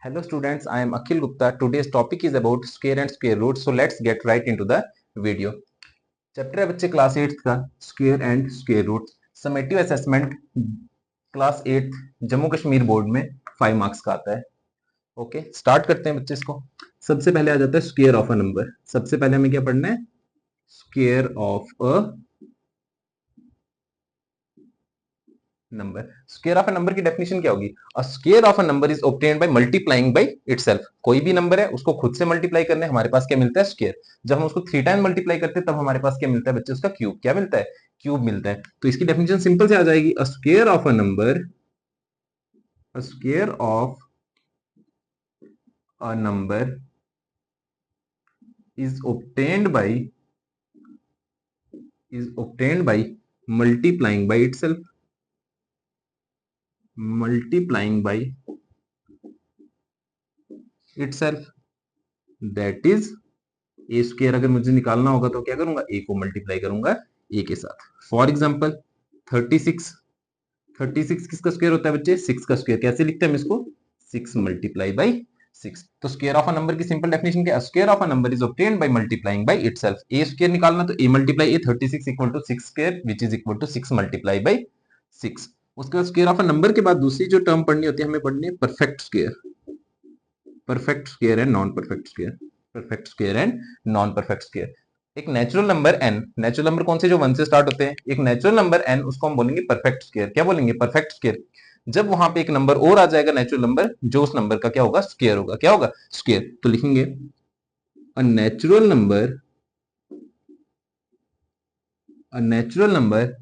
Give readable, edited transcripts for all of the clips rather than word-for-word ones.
Hello students, I am Akhil Gupta. Today's topic is about square and square root. So let's get right into the video. Chapter है बच्चे class 8 का square and square root summative assessment class 8 Jammu Kashmir board में 5 marks का आता है। Okay, start करते हैं बच्चे इसको। सबसे पहले आ जाता है स्क्वायर ऑफ अ नंबर। सबसे पहले हमें क्या पढ़ना है? Square of a number. Square of a number की डेफिनेशन क्या होगी? A square of a number is obtained by multiplying by itself. कोई भी नंबर है उसको खुद से मल्टीप्लाई करने हमारे पास क्या मिलता है? स्क्वायर। जब हम उसको 3 टाइम मल्टीप्लाई करते हैं तब हमारे पास क्या मिलता है बच्चे? उसका क्यूब। क्या मिलता है? क्यूब मिलता है। तो इसकी डेफिनेशन सिंपल से आ जाएगी, a square of a number, a square of a number is obtained by multiplying by itself, multiplying by itself, that is A square. अगर मुझे निकालना होगा तो क्या करूंगा? ए को मल्टीप्लाई करूंगा ए के साथ। फॉर एग्जाम्पल 36, 36 किसका स्क्वायर होता है बच्चे? 6 का स्क्वायर। कैसे लिखते हैं हम इसको? 6 मल्टीप्लाई बाई 6। तो स्क्वायर ऑफ अ नंबर की सिंपल डेफिनेशन क्या है? Square of a number is obtained by multiplying by itself. A square निकालना तो A multiply A, 36 equal to 6 square which is equal to 6 multiply by 6। उसके बाद square of a number के बाद दूसरी जो टर्म पढ़नी होती है हमें पढ़नी है perfect square. Perfect square and non perfect square. Perfect square and non perfect square. एक natural number n, natural number कौन से? जो 1 से स्टार्ट होते हैं। एक नेचुरल नंबर n, उसको हम बोलेंगे परफेक्ट स्क्वायर। क्या बोलेंगे? Perfect square. जब वहां पे एक नंबर और आ जाएगा नेचुरल नंबर, जो उस नंबर का क्या होगा? स्क्वायर होगा। क्या होगा? स्क्वायर। तो लिखेंगे a natural number, a natural number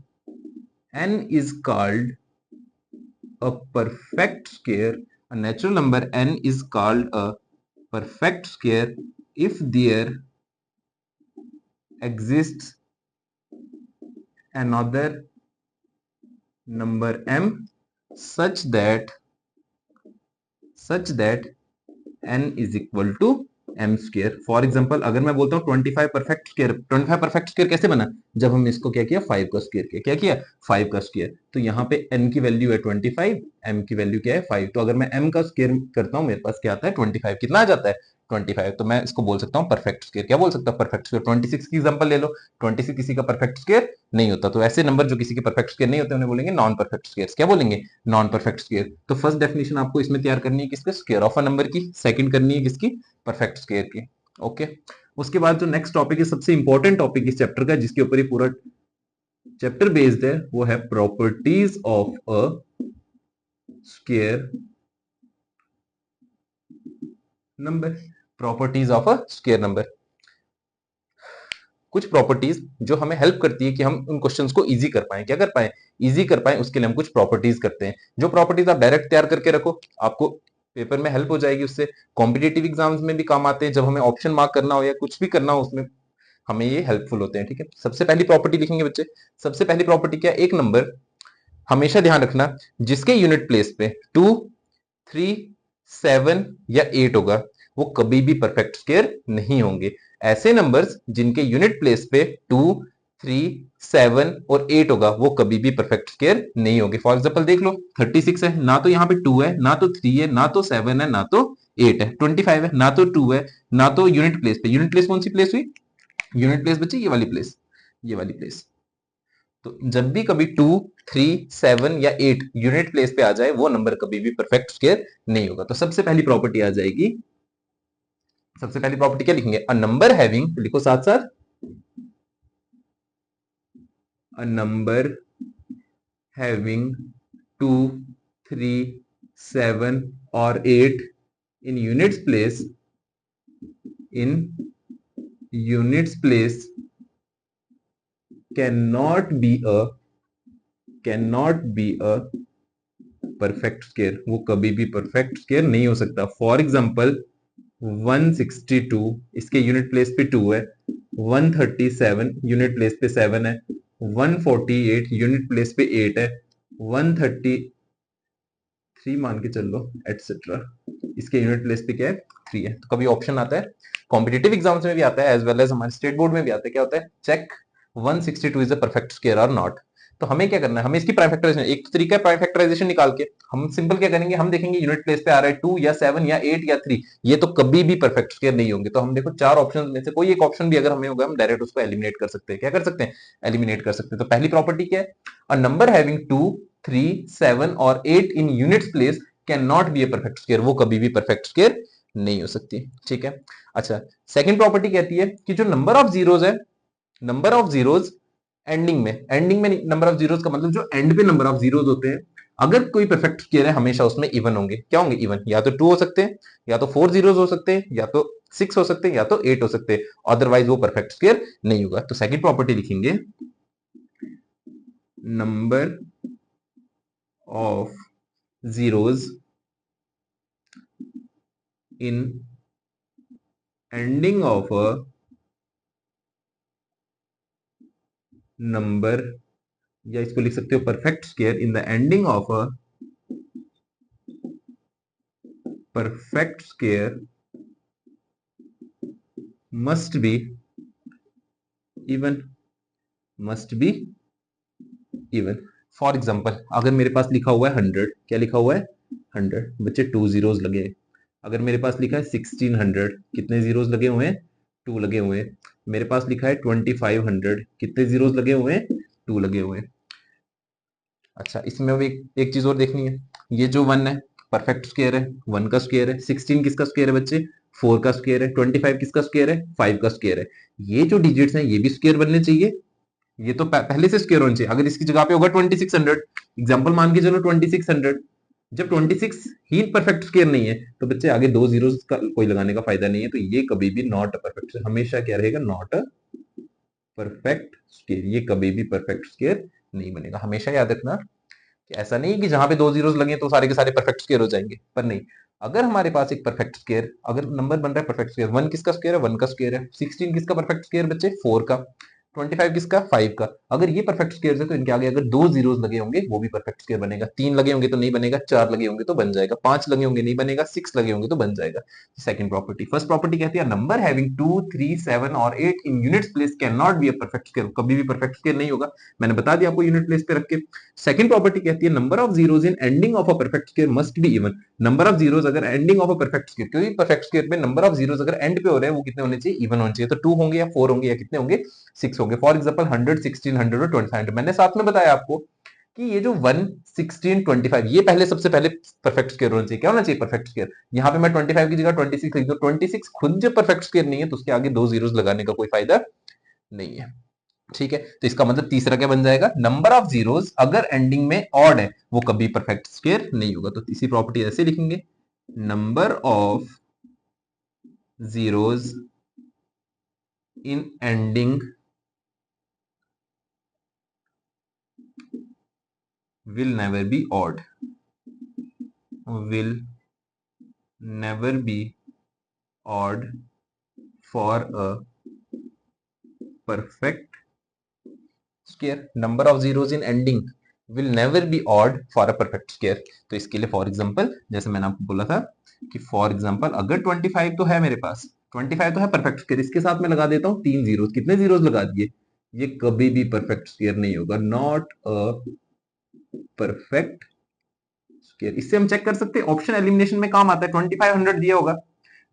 n is called a perfect square. A natural number n is called a perfect square if there exists another number m such that n is equal to m square. For example अगर मैं बोलता हूँ 25 perfect square. 25 perfect square कैसे बना? जब हमने इसको क्या किया? 5 का स्क्वायर किया। क्या किया? 5 का स्क्वायर। तो यहाँ पे n की वैल्यू है 25, m की वैल्यू क्या है? 5। तो अगर मैं m का स्क्वायर करता हूँ मेरे पास क्या आता है? 25। कितना आ जाता है? 25। तो मैं इसको बोल सकता हूँ परफेक्ट स्क्वायर। क्या बोल सकता हूँ? Perfect square. 26 की एग्जांपल ले लो, 26 किसी का परफेक्ट स्क्वायर नहीं होता। तो ऐसे नंबर जो किसी के परफेक्ट स्क्वायर नहीं होते उन्हें बोलेंगे नॉन परफेक्ट स्क्वायर। क्या बोलेंगे? Non perfect square. तो फर्स्ट डेफिनेशन आपको इसमें तैयार करनी है किसके? स्क्वायर ऑफ अ नंबर की। सेकंड करनी है किसकी? परफेक्ट स्क्वायर की। ओके। उसके बाद जो नेक्स्ट टॉपिक है, सबसे इंपॉर्टेंट टॉपिक इस चैप्टर का, जिसके ऊपर ये पूरा चैप्टर बेस्ड है, वो है properties of a square number. Properties of a square number. कुछ प्रॉपर्टीज जो हमें हेल्प करती है कि हम उन क्वेश्चंस को इजी कर पाए। क्या कर पाए? इजी कर पाए। उसके लिए हम कुछ प्रॉपर्टीज करते हैं। जो प्रॉपर्टीज आप डायरेक्ट तैयार करके रखो, आपको पेपर में हेल्प हो जाएगी उससे। कॉम्पिटेटिव एग्जाम्स में भी काम आते हैं, जब हमें ऑप्शन मार्क करना हो या कुछ भी करना हो उसमें हमें ये हेल्पफुल होते हैं। ठीक है, सबसे पहली प्रॉपर्टी लिखेंगे बच्चे। सबसे पहली प्रॉपर्टी क्या? एक नंबर, हमेशा ध्यान रखना, जिसके यूनिट प्लेस पे 2, 3, 7 या 8 होगा वो कभी भी परफेक्ट स्क्वायर नहीं होंगे। ऐसे नंबर्स जिनके यूनिट प्लेस पे 2, 3, 7 और 8 होगा वो कभी भी परफेक्ट स्क्वायर नहीं होंगे। फॉर एग्जांपल देख लो, 36 है, ना तो यहाँ पे 2 है, ना तो 3 है, ना तो 7 है, ना तो 8 है। 25 है, ना तो 2 है, ना तो यूनिट प्लेस पे। यूनिट प्लेस कौन सी प्लेस हुई? यूनिट प्लेस बच्चे ये वाली प्लेस, ये वाली प्लेस। तो जब भी कभी 2, 3, 7 या 8 यूनिट प्लेस पे आ जाए वो नंबर कभी भी परफेक्ट स्क्वायर नहीं होगा। तो सबसे पहली प्रॉपर्टी आ जाएगी। सबसे पहली प्रॉपर्टी क्या लिखेंगे? अ नंबर हैविंग, लिखो साथ साथ, अ नंबर हैविंग 2, 3, 7 और 8 in units place, in units place can not be a perfect square. वो कभी भी परफेक्ट स्क्वायर नहीं हो सकता। फॉर एग्जाम्पल 162 इसके यूनिट प्लेस पे 2 है, 137 यूनिट प्लेस पे 7 है, 148 यूनिट प्लेस पे 8 है, 133 मान के चल लो एटसेट्रा, इसके यूनिट प्लेस पे क्या है? 3 है। तो कभी ऑप्शन आता है, कॉम्पिटेटिव एग्जाम्स में भी आता है एज वेल एज हमारे स्टेट बोर्ड में भी आता है। क्या होता है? Check 162 is a perfect square और नॉट। तो हमें क्या करना है, हमें इसकी प्राइम फैक्टराइजेशन, एक तरीका है प्राइम फैक्टराइजेशन निकाल के, हम सिंपल क्या करेंगे, हम देखेंगे यूनिट प्लेस पे आ रहा है 2 या 7 या 8 या 3, ये तो कभी भी परफेक्ट स्क्वायर नहीं होंगे। तो हम देखो चार ऑप्शन में से कोई एक ऑप्शन भी अगर हमें होगा, हम डायरेक्ट उसको एलिमिनेट कर सकते हैं। क्या कर सकते हैं, एलिमिनेट कर सकते हैं। तो पहली प्रॉपर्टी क्या है, अ नंबर हैविंग 2, 3, 7 और 8 in units place can not be a perfect square, वो कभी भी परफेक्ट स्क्वायर नहीं हो सकती। ठीक है, अच्छा सेकंड प्रॉपर्टी कहती है कि जो नंबर ऑफ जीरोज है, नंबर ऑफ जीरोज एंडिंग में नंबर ऑफ जीरोज का मतलब जो एंड पे नंबर ऑफ जीरोज होते हैं, अगर कोई परफेक्ट स्क्वायर है हमेशा उसमें इवन होंगे। क्या होंगे, इवन। या तो 2 हो सकते हैं, या तो 4 जीरोज हो सकते हैं, या तो 6 हो सकते हैं, या तो 8 हो सकते हैं, अदरवाइज वो परफेक्ट स्क्वायर नहीं होगा। तो सेकंड प्रॉपर्टी लिखेंगे, number of zeros in ending of a number, या इसको लिख सकते हो perfect square in the ending of a perfect square must be even, must be even। For example अगर मेरे पास लिखा हुआ है 100, क्या लिखा हुआ है 100, बच्चे 2 जीरोस लगे हैं। अगर मेरे पास लिखा है 1600, कितने जीरोस लगे हुए हैं, 2 लगे हुए हैं। मेरे पास लिखा है 2500, कितने जीरोस लगे हुए हैं, 2 लगे हुए हैं। अच्छा इसमें अब एक चीज और देखनी है, ये जो 1 है परफेक्ट स्क्वायर है, 1 का स्क्वायर है। 16 किसका स्क्वायर है बच्चे, 4 का स्क्वायर है। 25 किसका स्क्वायर है, 5 का स्क्वायर है। ये जो डिजिट्स हैं ये भी स्क्वायर बनने चाहिए, ये तो पहले से स्क्वायर होने चाहिए। अगर इसकी जगह पे होगा 2600, एग्जांपल मान के चलो 2600, जब 26 ही परफेक्ट स्क्वायर नहीं है तो बच्चे आगे दो जीरोस का कोई लगाने का फायदा नहीं है। तो ये कभी भी नॉट अ परफेक्ट, हमेशा क्या रहेगा, नॉट अ परफेक्ट स्क्वायर। ये कभी भी परफेक्ट स्क्वायर नहीं बनेगा। हमेशा याद रखना कि ऐसा नहीं कि जहां पे दो जीरोस लगे तो सारे के सारे परफेक्ट स्क्वायर हो जाएंगे, पर नहीं। अगर हमारे पास एक परफेक्ट स्क्वायर, अगर नंबर बन रहा है परफेक्ट स्क्वायर, 1 किसका स्क्वायर है, 1 का स्क्वायर है। 16 किसका परफेक्ट स्क्वायर बच्चे, 4 का। 25 किसका, 5 का। अगर ये परफेक्ट स्क्वायर है तो इनके आगे अगर दो जीरोस लगे होंगे वो भी परफेक्ट स्क्वायर बनेगा। 3 लगे होंगे तो नहीं बनेगा, 4 लगे होंगे तो बन जाएगा, 5 लगे होंगे नहीं बनेगा, 6 लगे होंगे तो बन जाएगा। Second property. फर्स्ट प्रॉपर्टी कहती है नंबर हैविंग 2, 3, 7 और 8 in units place can not be a perfect square, कभी भी परफेक्ट स्क्वायर नहीं होगा। मैंने बता दिया आपको यूनिट प्लेस पे रख के। सेकंड प्रॉपर्टी कहती है number of zeros in ending of a perfect square must be even, number of zeros अगर ending of a perfect square, क्योंकि परफेक्ट स्क्वायर में नंबर ऑफ जीरोस अगर एंड पे हो रहे हैं वो कितने होने चाहिए, इवन होने चाहिए। तो 2 होंगे या 4 होंगे या कितने होंगे, 6 होंगे। फॉर एग्जांपल 100, 1600 और 2500, मैंने साथ में बताया आपको कि ये जो 1, 16, 25 ये पहले सबसे पहले परफेक्ट स्क्वायर होना चाहिए। क्या होना चाहिए, परफेक्ट स्क्वायर। यहाँ पे मैं 25 की जगह 26 लिख दूं, 26 खुद जो परफेक्ट स्क्वायर नहीं है तो उसके आगे दो जीरोस लगाने का कोई फायदा नहीं है। ठीक है, तो इसका मतलब तीसरा क्या बन जाएगा, नंबर ऑफ जीरोस अगर एंडिंग में ऑड है वो कभी परफेक्ट स्क्वायर नहीं होगा। तो तीसरी प्रॉपर्टी ऐसे लिखेंगे, number of zeros in ending will never be odd, will never be odd for a perfect square, number of zeros in ending will never be odd for a perfect square। तो इसके लिए for example जैसे मैंने आपको बोला था कि for example अगर 25 तो है मेरे पास, 25 तो है परफेक्ट स्क्वायर, इसके साथ मैं लगा देता हूं 3 जीरोस, कितने जीरोस लगा दिए, ये कभी भी परफेक्ट स्क्वायर नहीं होगा, नॉट अ परफेक्ट स्क्वायर। इससे हम चेक कर सकते हैं, ऑप्शन एलिमिनेशन में काम आता है। 2500 दिया होगा,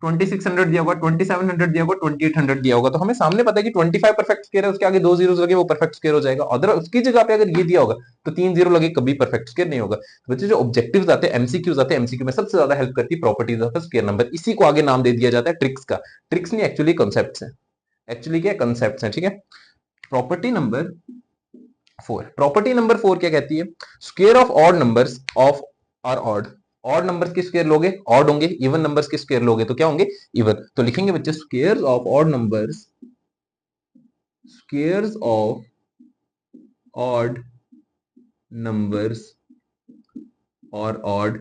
2600 दिया होगा, 2700 दिया होगा, 2800 दिया होगा, तो हमें सामने पता है कि 25 परफेक्ट स्क्वायर है, उसके आगे दो जीरोस लगे वो परफेक्ट स्क्वायर हो जाएगा। अदर उसकी जगह पे अगर ये दिया होगा तो 3 जीरो लगे कभी परफेक्ट स्क्वायर नहीं होगा। तो बच्चे जो ऑब्जेक्टिव्स आते हैं, एमसीक्यूज आते हैं, एमसीक्यू में सबसे ज्यादा हेल्प करती है प्रॉपर्टीज ऑफ स्क्वायर नंबर। इसी को आगे नाम दे दिया जाता है ट्रिक्स का। ट्रिक्स नहीं, एक्चुअली कॉन्सेप्ट्स हैं। एक्चुअली क्या कॉन्सेप्ट्स हैं, ठीक है। प्रॉपर्टी नंबर 4, प्रॉपर्टी नंबर 4 क्या कहती है, square of odd numbers of are odd. Odd numbers के स्क्वायर लोगे ऑड होंगे, इवन नंबर्स के स्क्वायर लोगे तो क्या होंगे, इवन। तो लिखेंगे बच्चे squares of odd numbers, squares of odd numbers और odd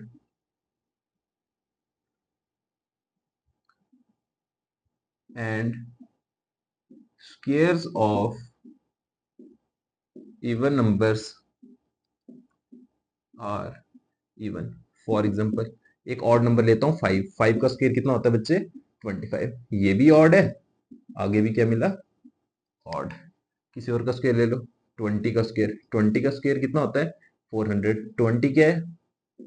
and squares of even numbers are even. For example एक ऑड नंबर लेता हूं 5, 5 का स्क्वायर कितना होता है बच्चे, 25, ये भी ऑड है, आगे भी क्या मिला, ऑड। किसी और का स्क्वायर ले लो, 20 का स्क्वायर, 20 का स्क्वायर कितना होता है 400, 20 क्या है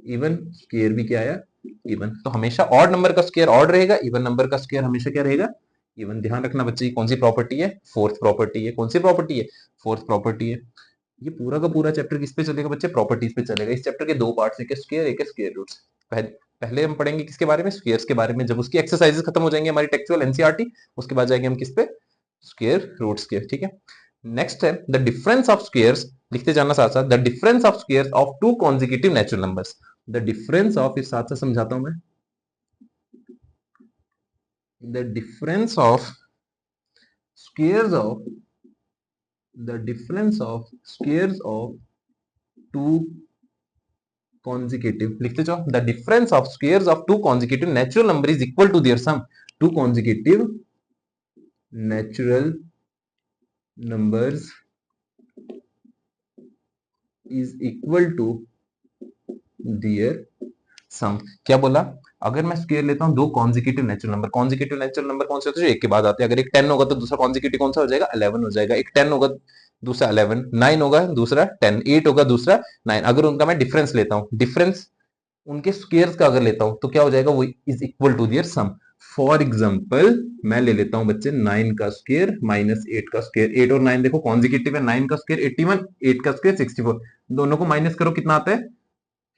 इवन, स्क्वायर भी क्या आया इवन। तो हमेशा ऑड नंबर का स्क्वायर ऑड रहेगा, इवन नंबर का स्क्वायर हमेशा क्या रहेगा इवन। ध्यान रखना बच्चे, कौन सी प्रॉपर्टी है, फोर्थ प्रॉपर्टी है। कौन सी प्रॉपर्टी है, फोर्थ प्रॉपर्टी है। ये पूरा का पूरा चैप्टर किस पे चलेगा बच्चे, प्रॉपर्टीज पे चलेगा। इस चैप्टर के दो पार्ट्स, एक है स्क्वायर, एक है स्क्वायर रूट्स। पहले हम पढ़ेंगे किसके बारे में, स्क्वायर्स के बारे में। जब उसकी एक्सरसाइजेस खत्म हो जाएंगे हमारी टेक्सचुअल एनसीईआरटी, उसके बाद जाएंगे हम किस पे, स्क्वायर रूट्स के, ठीक है। नेक्स्ट है द डिफरेंस ऑफ स्क्वायर्स, लिखते जाना साथ साथ, the difference of squares of two consecutive natural numbers. The difference of, इस साथ साथ समझाता हूं मैं, the difference of squares of, the difference of squares of two consecutive, लिखते जाओ, the difference of squares of two consecutive natural number is equal to their sum. Two consecutive natural numbers is equal to their सम। क्या बोला, अगर मैं square लेता हूं दो consecutive natural number, consecutive natural number कौन से होते हैं, जो एक के बाद आते हैं। अगर एक 10 होगा तो दूसरा कॉन्जिक्यूटिव कौन सा हो जाएगा, 11 हो जाएगा। एक 10 होगा दूसरा 11, 9 होगा दूसरा 10, 8 होगा दूसरा 9। अगर उनका मैं डिफरेंस लेता हूं, डिफरेंस उनके स्क्वायर्स का अगर लेता हूं तो क्या हो जाएगा, वो is equal to their sum. For example मैं ले लेता हूं बच्चे 9 का स्क्वायर माइनस 8 का स्क्वायर। 8 और 9 देखो कॉन्जिक्यूटिव है, 9 का स्क्वायर 81, 8 का स्क्वायर 64। दोनों को माइनस करो कितना आता है,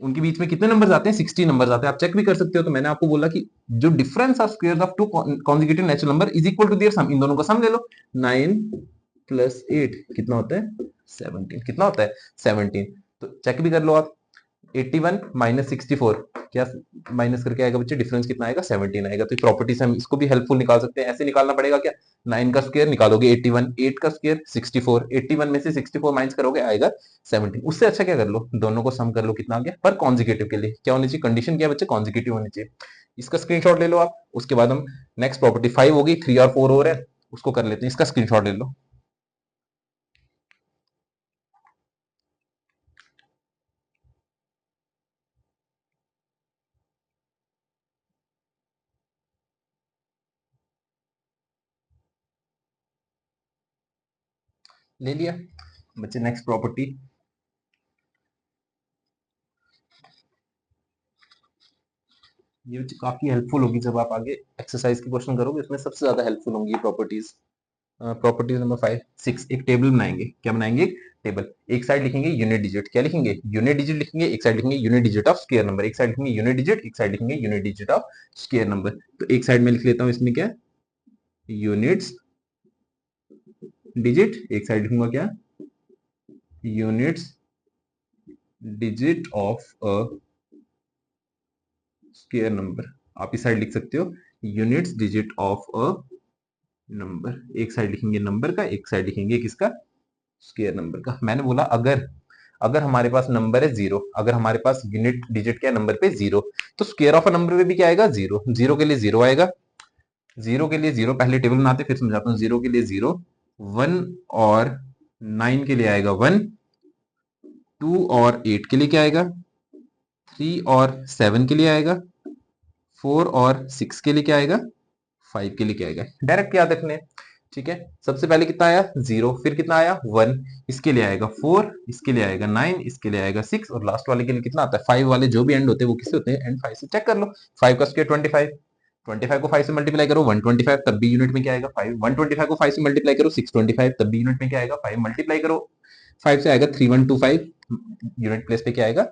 उनके बीच में कितने नंबर्स आते हैं, 60 नंबर्स आते हैं। आप चेक भी कर सकते हो। तो मैंने आपको बोला कि जो difference of squares of two consecutive natural number is equal to their sum, इन दोनों का सम ले लो। 9 प्लस 8 कितना होता है 17, कितना होता है 17। तो चेक भी कर लो आप, 81 माइनस 64 क्या माइनस करके आएगा बच्चे, डिफरेंस कितना आएगा 17 आएगा। तो प्रॉपर्टी से हम इसको भी हेल्पफुल निकाल सकते हैं। ऐसे निकालना पड़ेगा क्या, 9 का स्क्वायर निकालोगे 81, 8 का स्क्वायर 64, 81 में से 64 माइनस करोगे आएगा 17। उससे अच्छा क्या कर लो, दोनों को सम कर लो, कितना आ गया। पर कॉन्जिक्यूटिव के लिए क्या होनी चाहिए, कंडीशन क्या है बच्चे, कॉन्जिक्यूटिव होनी चाहिए। इसका स्क्रीनशॉट ले लो आप। उसके बाद हम नेक्स्ट प्रॉपर्टी 5 होगी, 3 और 4 हो रहा है, उसको कर लेते हैं। इसका स्क्रीनशॉट ले लो। ले लिया बच्चे, नेक्स्ट प्रॉपर्टी। ये काफी हेल्पफुल होगी जब आप आगे एक्सरसाइज की क्वेश्चन करोगे, इसमें सबसे ज्यादा हेल्पफुल होंगी प्रॉपर्टीज। प्रॉपर्टीज नंबर 5 6, एक टेबल बनाएंगे। क्या बनाएंगे, एक टेबल। एक साइड लिखेंगे यूनिट डिजिट, क्या लिखेंगे यूनिट डिजिट लिखेंगे। एक साइड लिखेंगे unit digit of square number, एक साइड लिखेंगे यूनिट डिजिट, एक साइड लिखेंगे unit digit of square number. तो एक साइड में लिख लेता हूं इसमें क्या, यूनिट्स डिजिट, एक साइड लिखूंगा क्या, units digit of a square number. आप इस साइड लिख सकते हो units digit of a number. एक साइड लिखेंगे नंबर का, एक साइड लिखेंगे किसका, स्क्वायर नंबर का। मैंने बोला अगर अगर हमारे पास नंबर है जीरो, अगर हमारे पास यूनिट डिजिट क्या नंबर पे जीरो, तो स्क्वायर ऑफ अ नंबर पे भी क्या आएगा जीरो। जीरो के लिए जीरो आएगा, जीरो के लिए जीरो, पहले टेबल बनाते फिर समझाता हूँ। जीरो के लिए जीरो, 1 और 9 के लिए आएगा 1, 2 और 8 के लिए क्या आएगा, 3 और 7 के लिए आएगा, 4 और 6 के लिए क्या आएगा, 5 के लिए क्या आएगा। डायरेक्ट याद रखने, ठीक है। सबसे पहले कितना आया जीरो, फिर कितना आया 1, इसके लिए आएगा 4, इसके लिए आएगा 9, इसके लिए आएगा 6, और लास्ट वाले के लिए कितना आता है 5 वाले जो भी एंड होते हैं वो किससे होते हैं, एंड 5 से। चेक कर लो, 5 का स्क्वायर 25, 25 को 5 से मल्टीप्लाई करो 125, तब भी यूनिट में क्या आएगा 5। 125 को 5 से मल्टीप्लाई करो 625, तब भी यूनिट में क्या आएगा 5। मल्टीप्लाई करो 5 से आएगा 3125, यूनिट प्लेस पे क्या आएगा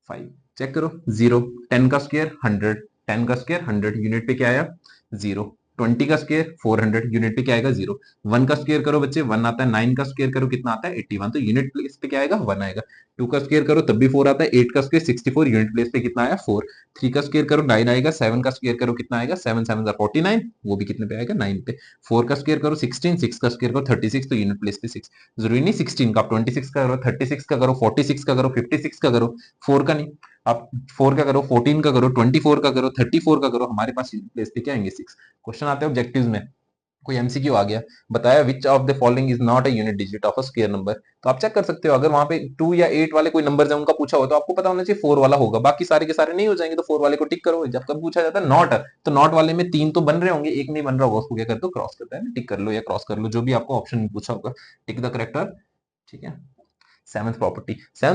5। चेक करो जीरो, 10 का स्क्वायर 100, 10 का स्क्वायर 100, यूनिट पे क्या आया जीरो। 20 का स्क्वायर 400, यूनिट पे क्या आएगा जीरो। 1 का स्क्वायर करो बच्चे 1 आता है, 9 का स्क्वायर करो कितना आता है 81, तो यूनिट प्लेस पे क्या आएगा 1 आएगा। 2 का स्क्वायर करो तब भी 4 आता है, 8 का स्क्वायर 64, यूनिट प्लेस पे कितना आया 4। 3 का स्क्वायर करो 9 आएगा, 7 का स्क्वायर करो कितना आएगा 7 7 49, वो भी कितने पे आएगा 9 पे। 4 का स्क्वायर करो 16, 6 का स्क्वायर करो 36, तो यूनिट प्लेस पे 6। जरूरी नहीं 16 का, आप 26 का करो, 36 का करो, 46 का करो, 56 का करो, 4 का नहीं। आप 4 का करो, 14 का करो, 24 का करो, 34 का करो, हमारे पास प्लेस पे क्या आएंगे 6। क्वेश्चन आते हैं ऑब्जेक्टिव्स में, कोई एमसीक्यू आ गया, बताया which of the following is not a unit digit of a square number. तो आप चेक कर सकते हो, अगर वहां पे 2 या 8 वाले कोई नंबर है उनका पूछा हो तो आपको पता होना चाहिए 4 वाला होगा, बाकी सारे के सारे नहीं हो जाएंगे, तो 4 वाले को टिक करो। जब कब पूछा जाता है नॉट, तो नॉट वाले में 3 तो बन रहे होंगे, एक नहीं बन रहा होगा, उसको क्या कर दो क्रॉस करता है ना, टिक कर लो या क्रॉस कर लो, जो भी आपको ऑप्शन में पूछा होगा। टिक द करेक्ट ठीक है। Seventh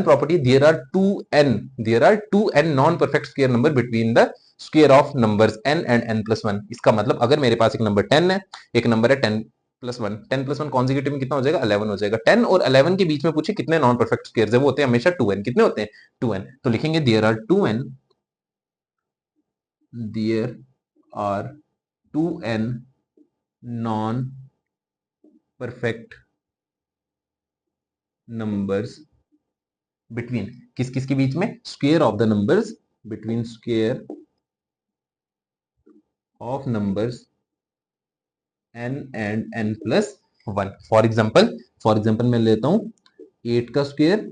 property, there are two n non perfect square number between the square of numbers n and n+1। इसका मतलब अगर मेरे पास एक नंबर 10 है, एक नंबर है 10+1, 10+1 कॉन्जिक्यूटिव में कितना हो जाएगा, 11 हो जाएगा। 10 और 11 के बीच में पूछे कितने नॉन परफेक्ट स्क्वायर्स है, वो होते हैं हमेशा 2n। कितने होते हैं, 2n। तो लिखेंगे there are 2n, there are 2n non perfect numbers between, किस किस के बीच में, square of the numbers, between square of numbers n and n+1। For example मैं लेता हूं 8 का स्क्वायर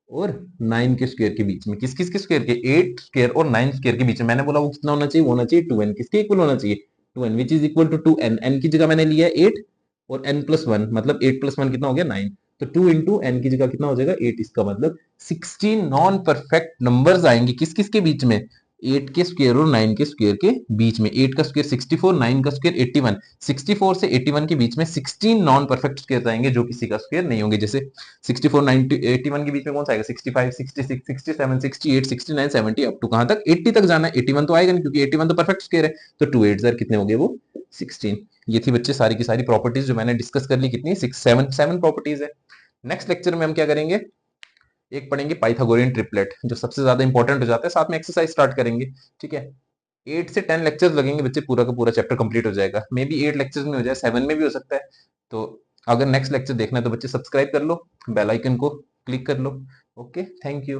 और 9 के स्क्वायर के बीच में, किस किस के स्क्वायर के, 8 स्क्वायर और 9 स्क्वायर के बीच में, मैंने बोला वो कितना होना चाहिए, वो होना चाहिए 2n। किसके इक्वल होना चाहिए, 2n, which is equal to 2n। n की जगह मैंने लिया है 8 और n+1, मतलब 8+1 कितना हो गया, 9। तो 2 इंटू एन की जगह कितना हो जाएगा, 8। इसका मतलब 16 नॉन परफेक्ट नंबर्स आएंगे किस किस के बीच में, 8 के स्क्वायर और 9 के स्क्वायर के बीच में। 8 का स्क्वायर 64, 9 का स्क्वायर 81, 64 से 81 के बीच में 16 नॉन परफेक्ट स्क्वायर आएंगे जो किसी का स्क्वायर नहीं होंगे। जैसे 64 90 81 के बीच में कौन सा आएगा, 65 66 67 68 69 70, अप टू कहां तक, 80 तक जाना है। 81 तो आएगा नहीं क्योंकि 81 तो परफेक्ट स्क्वायर है। तो 2 8 कितने हो गए, वो 16। ये थी बच्चे सारी की सारी प्रॉपर्टीज जो मैंने डिस्कस कर ली, कितनी, 7 प्रॉपर्टीज है। नेक्स्ट लेक्चर में हम क्या करेंगे, एक पढ़ेंगे पाइथागोरियन ट्रिपलेट, जो सबसे ज्यादा इंपॉर्टेंट हो जाता है, साथ में एक्सरसाइज स्टार्ट करेंगे। ठीक है, 8 से 10 लेक्चर्स लगेंगे बच्चे, पूरा का पूरा चैप्टर कंप्लीट हो जाएगा। मे बी 8 लेक्चर्स में हो जाए, 7 में भी हो सकता है। तो अगर नेक्स्ट लेक्चर देखना है तो बच्चे सब्सक्राइब कर लो, बेल आइकन को क्लिक कर लो। Okay, thank you.